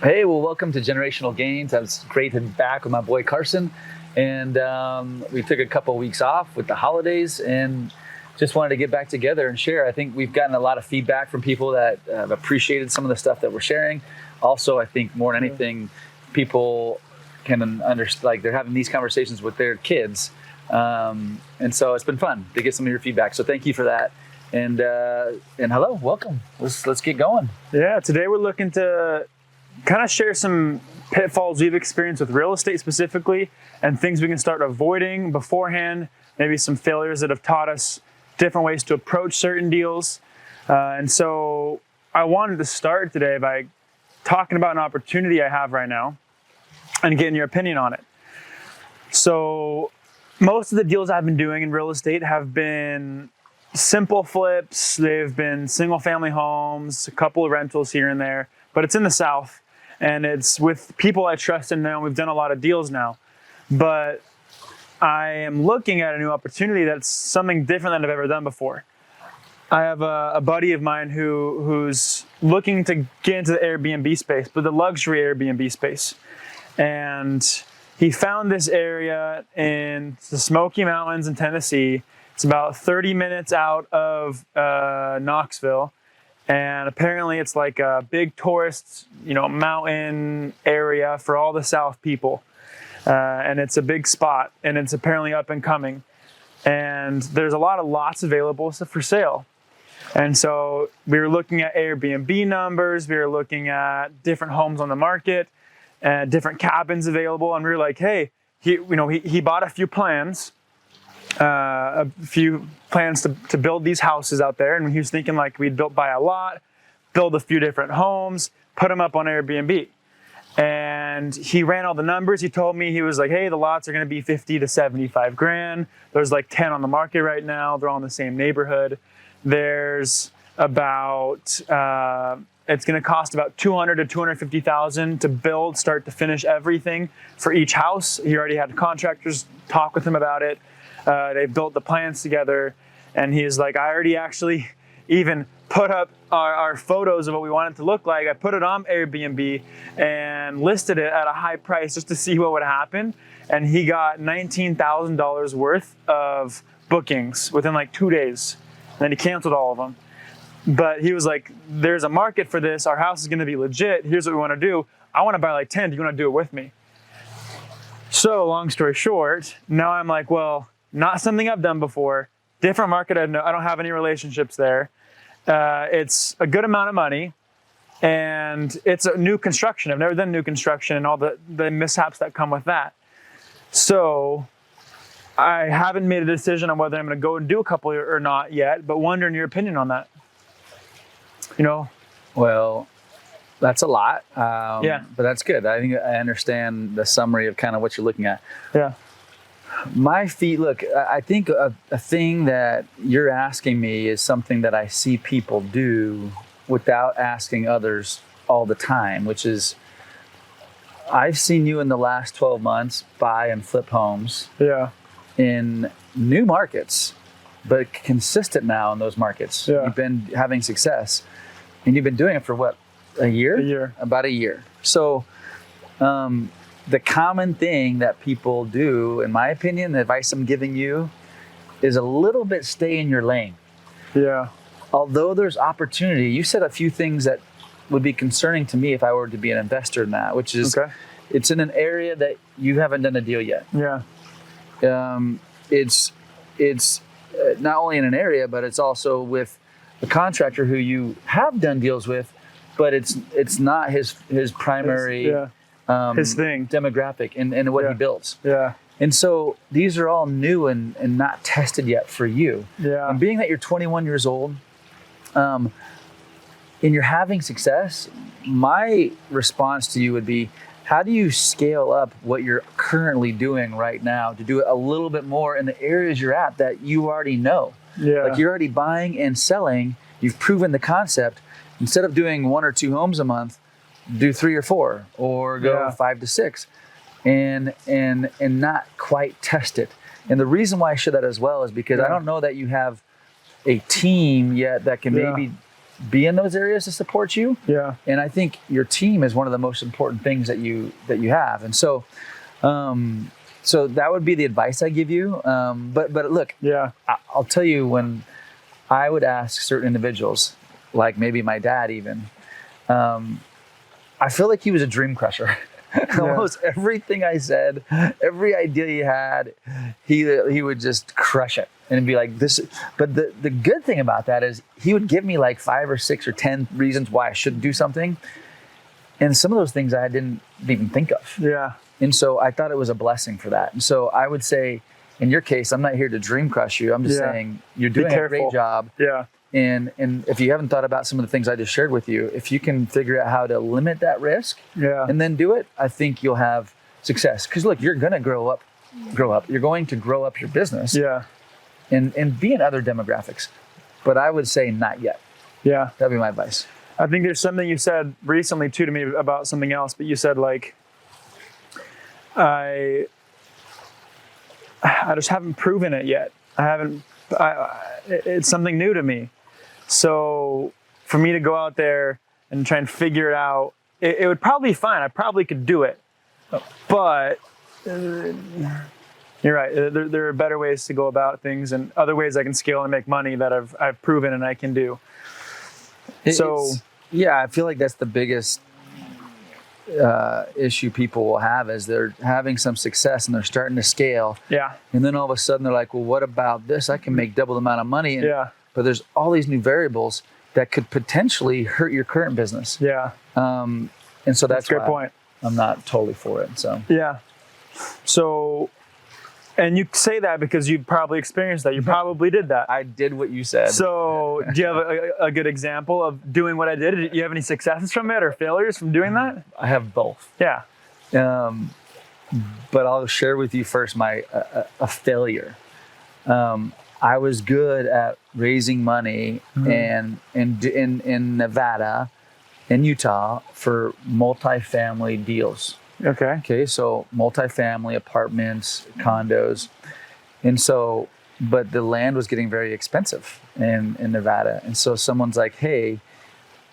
Hey, well, welcome to Generational Gains. It's great to be back with my boy Carson. And we took a couple of weeks off with the holidays and just wanted to get back together and share. I think we've gotten a lot of feedback from people that have appreciated some of the stuff that we're sharing. Also, I think more than anything, people can understand, like they're having these conversations with their kids. And so it's been fun to get some of your feedback. So thank you for that. And hello, welcome. Let's get going. Yeah, today we're looking to kind of share some pitfalls we've experienced with real estate specifically and things we can start avoiding beforehand, maybe some failures that have taught us different ways to approach certain deals. And so I wanted to start today by talking about an opportunity I have right now and getting your opinion on it. So most of the deals I've been doing in real estate have been simple flips. They've been single family homes, a couple of rentals here and there, but it's in the South. And it's with people I trust and know. We've done a lot of deals now. But I am looking at a new opportunity that's something different than I've ever done before. I have a buddy of mine who's looking to get into the Airbnb space, but the luxury Airbnb space. And he found this area in the Smoky Mountains in Tennessee. It's about 30 minutes out of Knoxville. And apparently it's like a big tourist, mountain area for all the South people. And it's a big spot, and it's apparently up and coming. And there's a lot of lots available for sale. And so we were looking at Airbnb numbers. We were looking at different homes on the market and different cabins available. And we were like, hey, he bought a few plans. To build these houses out there, and he was thinking like we'd buy a lot, build a few different homes, put them up on Airbnb. And he ran all the numbers. He told me, he was like, hey, the lots are going to be 50 to 75 grand. There's like 10 on the market right now. They're all in the same neighborhood. There's about it's going to cost about 200 to 250,000 to build, start to finish everything for each house. He already had contractors talk with him about it. They built the plans together, and he's like, I already actually even put up our photos of what we want it to look like. I put it on Airbnb and listed it at a high price just to see what would happen. And he got $19,000 worth of bookings within like 2 days. And then he canceled all of them. But he was like, there's a market for this. Our house is going to be legit. Here's what we want to do. I want to buy like 10. Do you want to do it with me? So long story short, now I'm like, well, not something I've done before. Different market. I don't have any relationships there. It's a good amount of money, and it's a new construction. I've never done new construction and all the mishaps that come with that. So I haven't made a decision on whether I'm going to go and do a couple or not yet, but wondering your opinion on that. Well, that's a lot. Yeah. But that's good. I think I understand the summary of kind of what you're looking at. Yeah. Look, I think a thing that you're asking me is something that I see people do without asking others all the time, which is I've seen you in the last 12 months buy and flip homes in new markets, but consistent now in those markets. Yeah. You've been having success, and you've been doing it for what, a year? A year. About a year. So, the common thing that people do, in my opinion, the advice I'm giving you, is a little bit stay in your lane. Yeah. Although there's opportunity, you said a few things that would be concerning to me if I were to be an investor in that, which is It's in an area that you haven't done a deal yet. Yeah. It's not only in an area, but it's also with a contractor who you have done deals with, but it's not his primary his thing, demographic and what he builds. Yeah. And so these are all new and not tested yet for you. Yeah. And being that you're 21 years old, and you're having success, my response to you would be, how do you scale up what you're currently doing right now to do it a little bit more in the areas you're at that you already know? Yeah. Like you're already buying and selling, you've proven the concept. Instead of doing 1 or 2 homes a month, do 3 or 4, or go 5 to 6, and not quite test it. And the reason why I share that as well is because I don't know that you have a team yet that can maybe be in those areas to support you. Yeah. And I think your team is one of the most important things that you have. And so, so that would be the advice I give you. But look, Yeah. I'll tell you, when I would ask certain individuals, like maybe my dad even, I feel like he was a dream crusher. Almost everything I said, every idea he had, he would just crush it and be like this. But the good thing about that is he would give me like 5 or 6 or 10 reasons why I shouldn't do something. And some of those things I didn't even think of. Yeah. And so I thought it was a blessing for that. And so I would say, in your case, I'm not here to dream crush you. I'm just saying you're doing a great job. Yeah. And if you haven't thought about some of the things I just shared with you, if you can figure out how to limit that risk and then do it, I think you'll have success. Because look, you're going to grow up. You're going to grow up your business and be in other demographics. But I would say not yet. Yeah. That'd be my advice. I think there's something you said recently too to me about something else, but you said like, I just haven't proven it yet. It's something new to me. So for me to go out there and try and figure it out, it would probably be fine. I probably could do it. But you're right. There are better ways to go about things and other ways I can scale and make money that I've proven and I can do. Yeah, I feel like that's the biggest issue people will have, is they're having some success and they're starting to scale. Yeah. And then all of a sudden they're like, well, what about this? I can make double the amount of money. And, but there's all these new variables that could potentially hurt your current business. Yeah. And so that's a good point. I'm not totally for it. So yeah. So, and you say that because you probably experienced that. You probably did that. I did what you said. So do you have a good example of doing what I did? Did you have any successes from it or failures from doing that? I have both. Yeah. But I'll share with you first my a failure. I was good at raising money and in Nevada and Utah for multifamily deals. Okay, so multifamily apartments, condos. And so, but the land was getting very expensive in Nevada. And so someone's like, hey,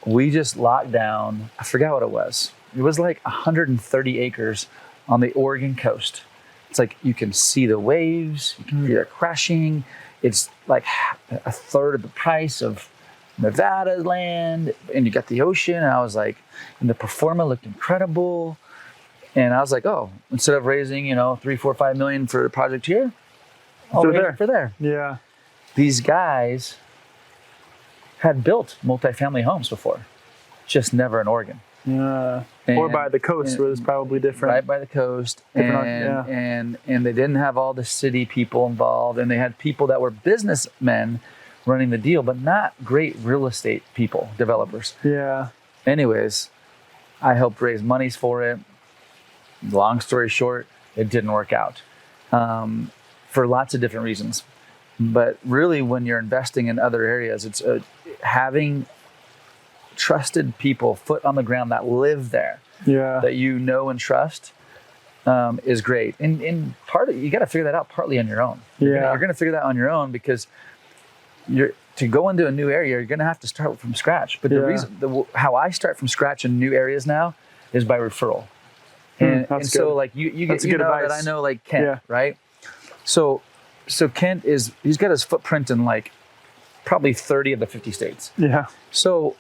we just locked down, I forgot what it was. It was like 130 acres on the Oregon coast. It's like you can see the waves, you can hear it crashing. It's like a third of the price of Nevada land, and you got the ocean. And I was like, and the performance looked incredible. And I was like, oh, instead of raising, $3, $4, $5 million for a project here, I'll raise it for there. Yeah. These guys had built multifamily homes before, just never in Oregon. Yeah. Or by the coast, where it's probably different. Right by the coast. And they didn't have all the city people involved, and they had people that were businessmen running the deal, but not great real estate people, developers. Yeah. Anyways, I helped raise monies for it. Long story short, it didn't work out for lots of different reasons. But really, when you're investing in other areas, it's having trusted people, foot on the ground, that live there, that you know and trust, is great. And part of you got to figure that out partly on your own. You're going to figure that on your own, because to go into a new area, you're going to have to start from scratch. But the reason, how I start from scratch in new areas now is by referral. And so like you get that I know like Kent, right? So Kent he's got his footprint in like probably 30 of the 50 states. Yeah. So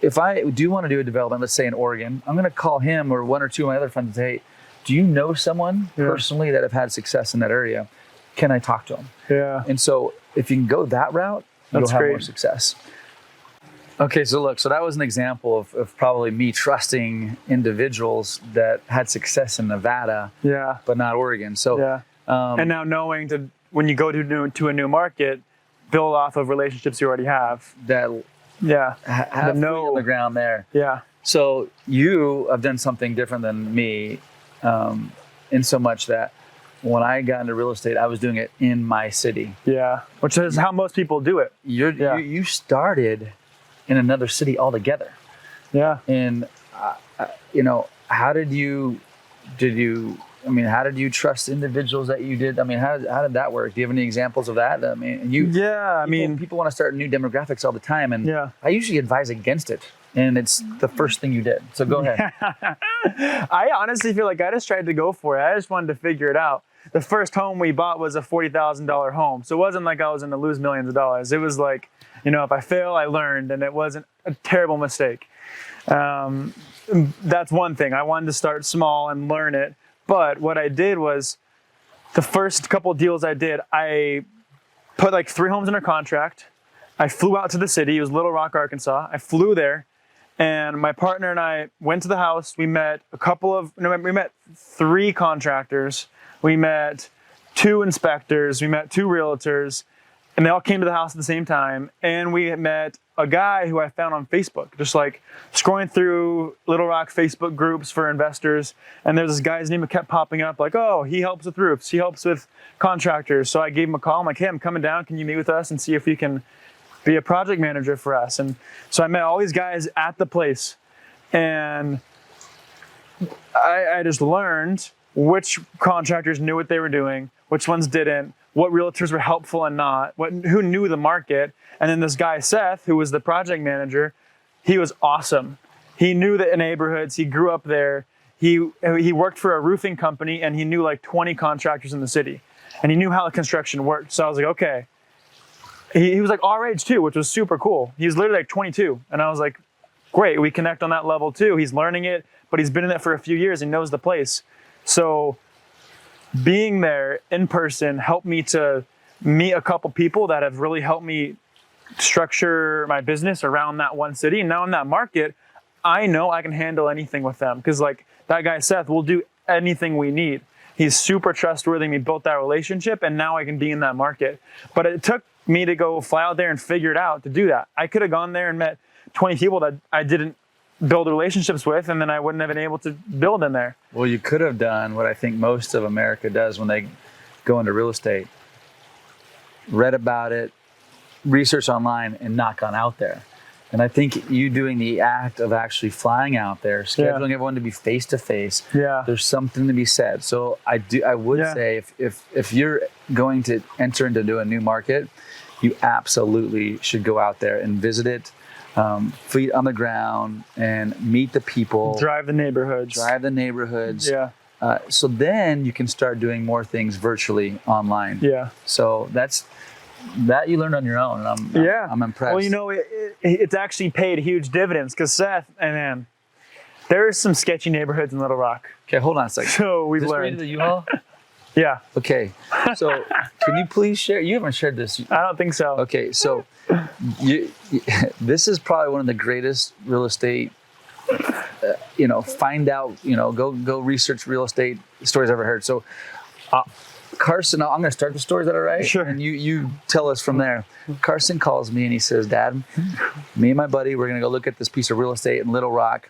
if I do want to do a development, let's say in Oregon, I'm going to call him or one or two of my other friends and say, hey, do you know someone personally that have had success in that area? Can I talk to them? Yeah. And so if you can go that route, you'll have more success. Okay, so look, that was an example of probably me trusting individuals that had success in Nevada, but not Oregon. So, and now knowing when you go to a new market, build off of relationships you already have. Have feet on the ground there. Yeah. So you have done something different than me, in so much that when I got into real estate, I was doing it in my city. Yeah, which is how most people do it. You started in another city altogether. Yeah. And, how did you I mean, how did you trust individuals that you did? I mean, how did that work? Do you have any examples of that? I mean, people want to start new demographics all the time, and I usually advise against it. And it's the first thing you did. So go ahead. I honestly feel like I just tried to go for it. I just wanted to figure it out. The first home we bought was a $40,000 home. So it wasn't like I was going to lose millions of dollars. It was like, if I fail, I learned, and it wasn't a terrible mistake. That's one thing. I wanted to start small and learn it. But what I did was, the first couple of deals I did, I put like 3 homes under contract. I flew out to the city. It was Little Rock, Arkansas. I flew there, and my partner and I went to the house. We met we met 3 contractors. We met 2 inspectors. We met 2 realtors, and they all came to the house at the same time. And we met a guy who I found on Facebook, just like scrolling through Little Rock Facebook groups for investors. And there's this guy's name that kept popping up, like, oh, he helps with roofs. He helps with contractors. So I gave him a call. I'm like, hey, I'm coming down. Can you meet with us and see if you can be a project manager for us? And so I met all these guys at the place, and I just learned which contractors knew what they were doing, which ones didn't, what realtors were helpful and not, who knew the market. And then this guy, Seth, who was the project manager, he was awesome. He knew the neighborhoods. He grew up there. He worked for a roofing company, and he knew like 20 contractors in the city, and he knew how the construction worked. So I was like, okay. He was like our age too, which was super cool. He was literally like 22. And I was like, great, we connect on that level too. He's learning it, but he's been in it for a few years and knows the place. So being there in person helped me to meet a couple people that have really helped me structure my business around that one city. And now in that market, I know I can handle anything with them, because like that guy, Seth, will do anything we need. He's super trustworthy. We built that relationship, and now I can be in that market. But it took me to go fly out there and figure it out to do that. I could have gone there and met 20 people that I didn't build relationships with, and then I wouldn't have been able to build in there. Well, you could have done what I think most of America does when they go into real estate. Read about it, research online, and not gone out there. And I think you doing the act of actually flying out there, scheduling everyone to be face to face, there's something to be said. So I would say if you're going to enter into a new market, you absolutely should go out there and visit it, feet on the ground, and meet the people. Drive the neighborhoods. Yeah. So then you can start doing more things virtually online. Yeah. So that you learned on your own, and I'm impressed. Well, it's actually paid huge dividends, because Seth, and man, there's some sketchy neighborhoods in Little Rock. Okay, hold on a second. So we've learned. Is this the U-Haul? Yeah. Okay, so can you please share? You haven't shared this. I don't think so. Okay, so this is probably one of the greatest real estate. Find out. Go research real estate stories I've ever heard. So. Carson, I'm going to start the story. Is that all right? Sure. And you tell us from there. Carson calls me and he says, Dad, me and my buddy, we're going to go look at this piece of real estate in Little Rock.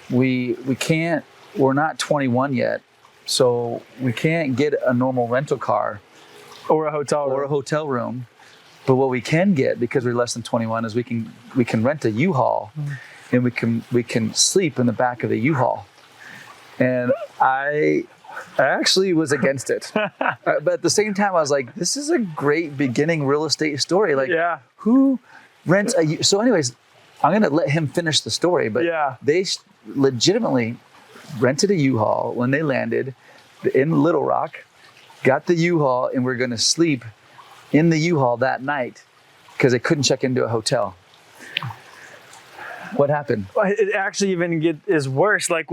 We can't, we're not 21 yet, so we can't get a normal rental car or a hotel room. But what we can get, because we're less than 21, is we can rent a U-Haul, and we can sleep in the back of the U-Haul. And I actually was against it. But at the same time, I was like, this is a great beginning real estate story. Like, who rents a U? So anyways, I'm going to let him finish the story. But they legitimately rented a U-Haul when they landed in Little Rock, got the U-Haul, and we're going to sleep in the U-Haul that night because they couldn't check into a hotel. What happened? It actually even is worse. Like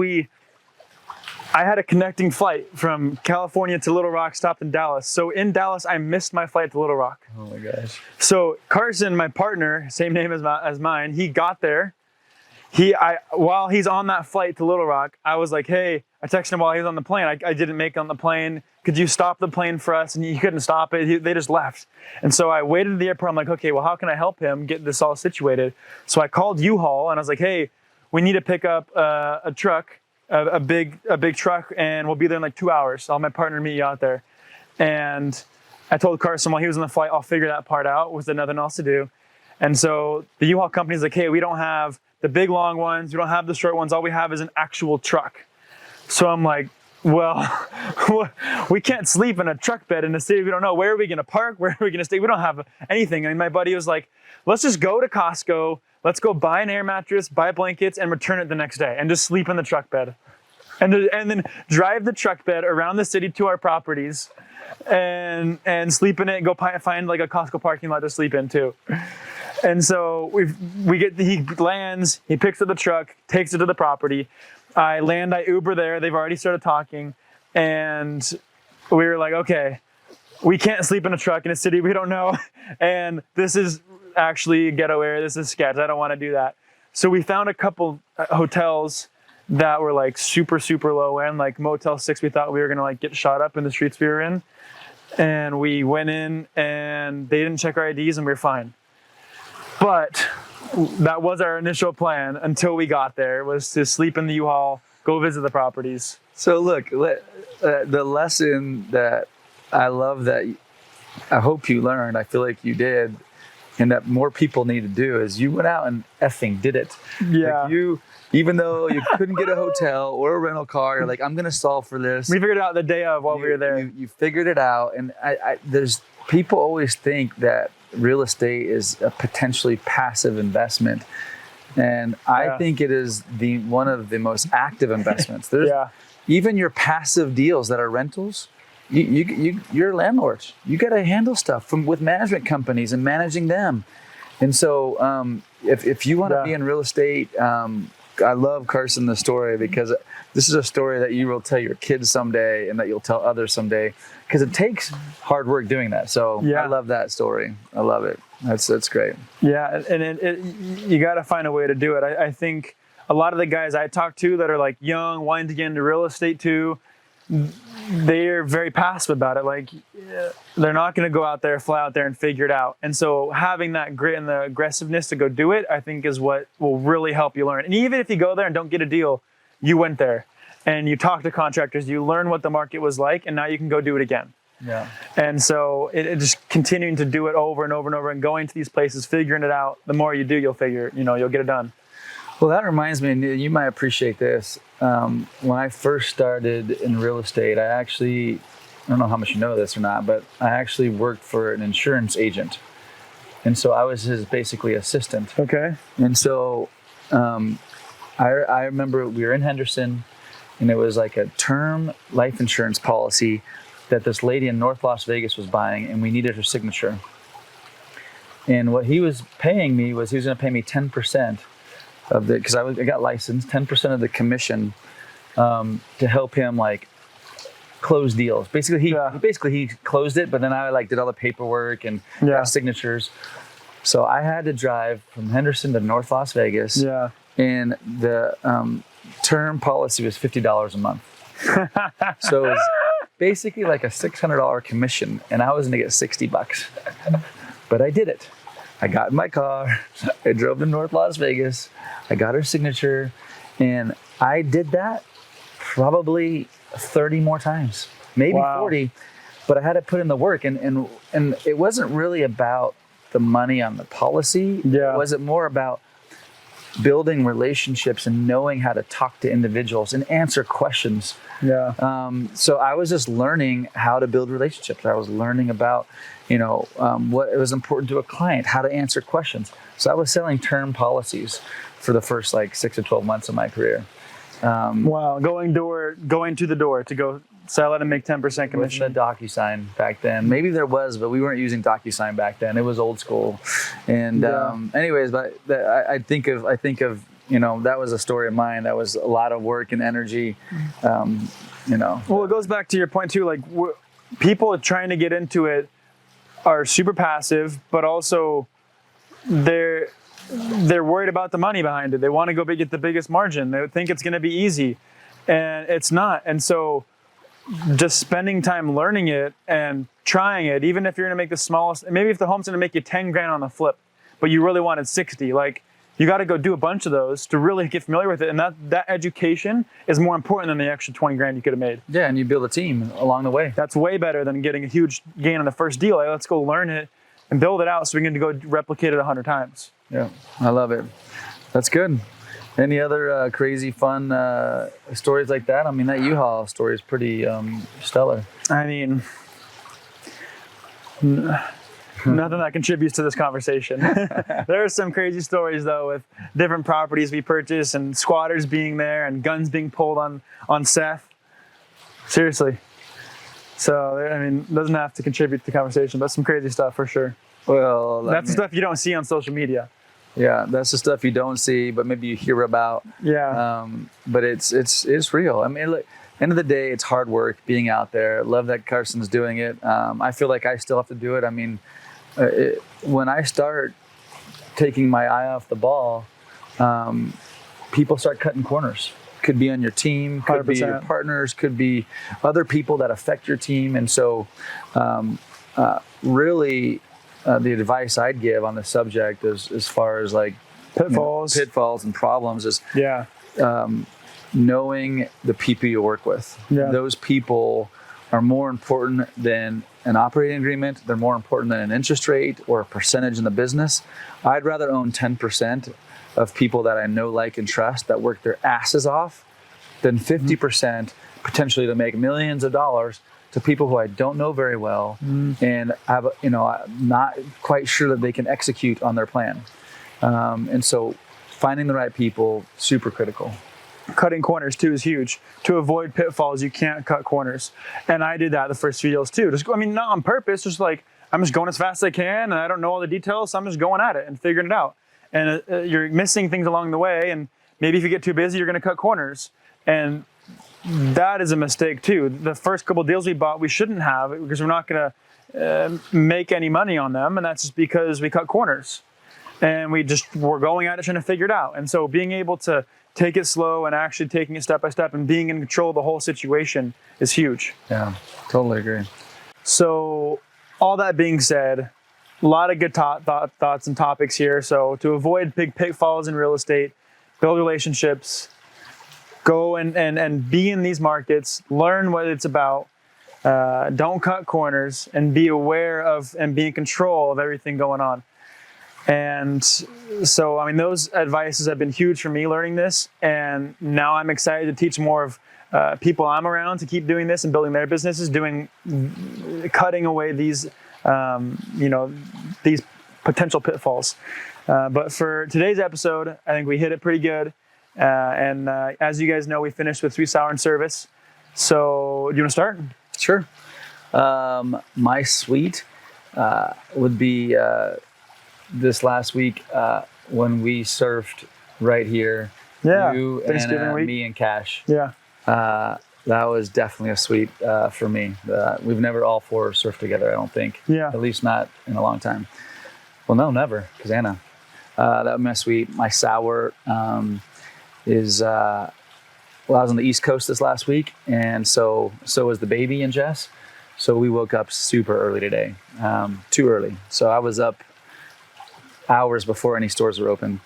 I had a connecting flight from California to Little Rock, stopped in Dallas. So in Dallas, I missed my flight to Little Rock. Oh my gosh. So Carson, my partner, same name as mine, he got there. While he's on that flight to Little Rock, I was like, hey, I texted him while he was on the plane. I didn't make it on the plane. Could you stop the plane for us? And he couldn't stop it. They just left. And so I waited at the airport. I'm like, okay, well, how can I help him get this all situated? So I called U-Haul and I was like, hey, we need to pick up a truck. A big truck, and we'll be there in like 2 hours. I'll have my partner meet you out there. And I told Carson while he was on the flight, I'll figure that part out. Was there nothing else to do? And so the U-Haul company's like, hey, we don't have the big long ones. We don't have the short ones. All we have is an actual truck. So I'm like, well, we can't sleep in a truck bed in the city. We don't know, where are we going to park? Where are we going to stay? We don't have anything. And my buddy was like, let's just go to Costco. Let's go buy an air mattress, buy blankets, and return it the next day and just sleep in the truck bed. And then drive the truck bed around the city to our properties and sleep in it and go find like a Costco parking lot to sleep in too. And so he lands, he picks up the truck, takes it to the property. I land, I Uber there. They've already started talking. And we were like, okay, we can't sleep in a truck in a city we don't know. And this is actually a ghetto area. This is sketch. I don't want to do that. So we found a couple hotels that were like super, super low end, like Motel 6. We thought we were going to like get shot up in the streets we were in. And we went in and they didn't check our IDs and we were fine. But that was our initial plan until we got there, was to sleep in the U-Haul, go visit the properties. So look, the lesson that I love that I hope you learned, I feel like you did, and that more people need to do, is you went out and effing did it. Yeah. Like even though you couldn't get a hotel or a rental car, you're like, I'm going to solve for this. We figured it out the day of while we were there. You figured it out. And there's people always think that real estate is a potentially passive investment. And I think it is one of the most active investments. There's even your passive deals that are rentals. You're landlords. You got to handle stuff with management companies and managing them. And so if you want to be in real estate, I love Carson, the story, because this is a story that you will tell your kids someday and that you'll tell others someday, because it takes hard work doing that. So I love that story. I love it. That's great. Yeah. And you got to find a way to do it. I think a lot of the guys I talk to that are like young, wanting to get into real estate too, they're very passive about it. Like they're not going to go out there, fly out there and figure it out. And so having that grit and the aggressiveness to go do it, I think is what will really help you learn. And even if you go there and don't get a deal, you went there and you talk to contractors, you learn what the market was like, and now you can go do it again. Yeah. And so it just continuing to do it over and over and over and going to these places, figuring it out. The more you do, you'll get it done. Well, that reminds me, and you might appreciate this. When I first started in real estate, I don't know how much you know this or not, but I actually worked for an insurance agent. And so I was his basically assistant. Okay. And so I remember we were in Henderson, and it was like a term life insurance policy that this lady in North Las Vegas was buying, and we needed her signature. And what he was paying me was he was going to pay me 10% of the, because I got licensed, 10% of the commission to help him like close deals. Basically, he closed it, but then I like did all the paperwork and got signatures. So I had to drive from Henderson to North Las Vegas. Yeah. And the term policy was $50 a month. So it was basically like a $600 commission, and I was going to get $60. But I did it. I got in my car, I drove to North Las Vegas, I got her signature, and I did that probably 30 more times, maybe 40, but I had to put in the work, and it wasn't really about the money on the policy. Yeah. It wasn't more about building relationships and knowing how to talk to individuals and answer questions. Yeah. So I was just learning how to build relationships. I was learning about, what was important to a client, how to answer questions. So I was selling term policies for the first 6 to 12 months of my career. Wow. Going to the door to go sell it and make 10% commission. With the DocuSign back then. Maybe there was, but we weren't using DocuSign back then. It was old school. And anyways, but I think of, that was a story of mine. That was a lot of work and energy, Well, it goes back to your point too. Like people trying to get into it are super passive, but also they're worried about the money behind it. They want to go get the biggest margin. They think it's going to be easy, and it's not. And so just spending time learning it and trying it, even if you're going to make the smallest, maybe if the home's going to make you 10 grand on the flip, but you really wanted 60, you got to go do a bunch of those to really get familiar with it. And that education is more important than the extra 20 grand you could have made. Yeah. And you build a team along the way. That's way better than getting a huge gain on the first deal. Let's go learn it and build it out so we can go replicate it 100 times. Yeah. I love it. That's good. Any other crazy fun stories like that? I mean, that U-Haul story is pretty stellar. I mean, nothing that contributes to this conversation. There are some crazy stories though, with different properties we purchased and squatters being there and guns being pulled on Seth. Seriously. So, I mean, it doesn't have to contribute to the conversation, but some crazy stuff for sure. Well, That's the stuff you don't see on social media. Yeah, that's the stuff you don't see, but maybe you hear about. Yeah. But it's real. I mean, look, end of the day, it's hard work being out there. Love that Carson's doing it. I feel like I still have to do it. I mean, when I start taking my eye off the ball, people start cutting corners. Could be on your team, could 100%. be your partners, could be other people that affect your team. And so really the advice I'd give on the subject is, as far as like pitfalls and problems is knowing the people you work with. Yeah. Those people are more important than an operating agreement. They're more important than an interest rate or a percentage in the business. I'd rather own 10% of people that I know, like, and trust that work their asses off than 50% potentially to make millions of dollars to people who I don't know very well and have, I'm not quite sure that they can execute on their plan. And so finding the right people, super critical. Cutting corners too is huge. To avoid pitfalls, you can't cut corners. And I did that the first few deals too. Not on purpose, just like, I'm just going as fast as I can and I don't know all the details, so I'm just going at it and figuring it out. And you're missing things along the way, and maybe if you get too busy, you're going to cut corners. And that is a mistake too. The first couple deals we bought, we shouldn't have, because we're not going to make any money on them, and that's just because we cut corners. And we're going at it trying to figure it out. And so being able to take it slow and actually taking it step by step and being in control of the whole situation is huge. Yeah, totally agree. So all that being said, a lot of good thoughts and topics here. So to avoid big pitfalls in real estate, build relationships, go and be in these markets, learn what it's about, don't cut corners, and be aware of and be in control of everything going on. And so, I mean, those advices have been huge for me learning this. And now I'm excited to teach more of people I'm around to keep doing this and building their businesses, cutting away these these potential pitfalls. But for today's episode, I think we hit it pretty good. And as you guys know, we finished with sweet, sour, and service. So do you want to start? Sure. My sweet would be this last week when we surfed right here. Yeah, you Thanksgiving and week. me and Cash. Yeah. That was definitely a sweet for me. We've never all four surfed together, I don't think. Yeah. At least not in a long time. Well, no, never, because Anna. That was my sweet. My sour is, I was on the East Coast this last week, and so was the baby and Jess. So we woke up super early today, too early. So I was up hours before any stores were open.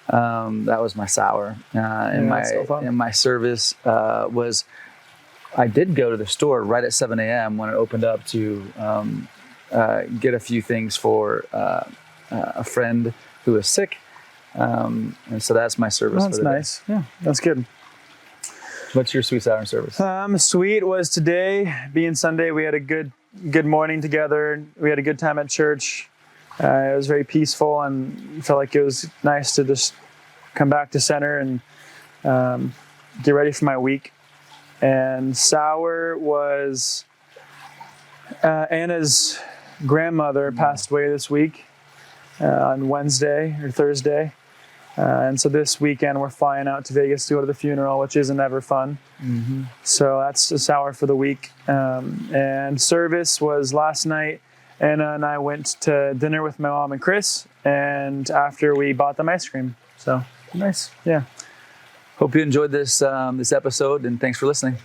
That was my sour. And my service was, I did go to the store right at 7 a.m. when it opened up to get a few things for a friend who was sick. And so that's my service. That's nice. Yeah, that's good. What's your sweet, sour, and service? Sweet was today, being Sunday, we had a good morning together. We had a good time at church. It was very peaceful and felt like it was nice to just come back to center and get ready for my week. And sour was Anna's grandmother passed away this week on Wednesday or Thursday. And so this weekend we're flying out to Vegas to go to the funeral, which isn't ever fun. Mm-hmm. So that's a sour for the week. And service was last night. Anna and I went to dinner with my mom and Chris, and after we bought them ice cream. So nice. Yeah. Hope you enjoyed this episode, and thanks for listening.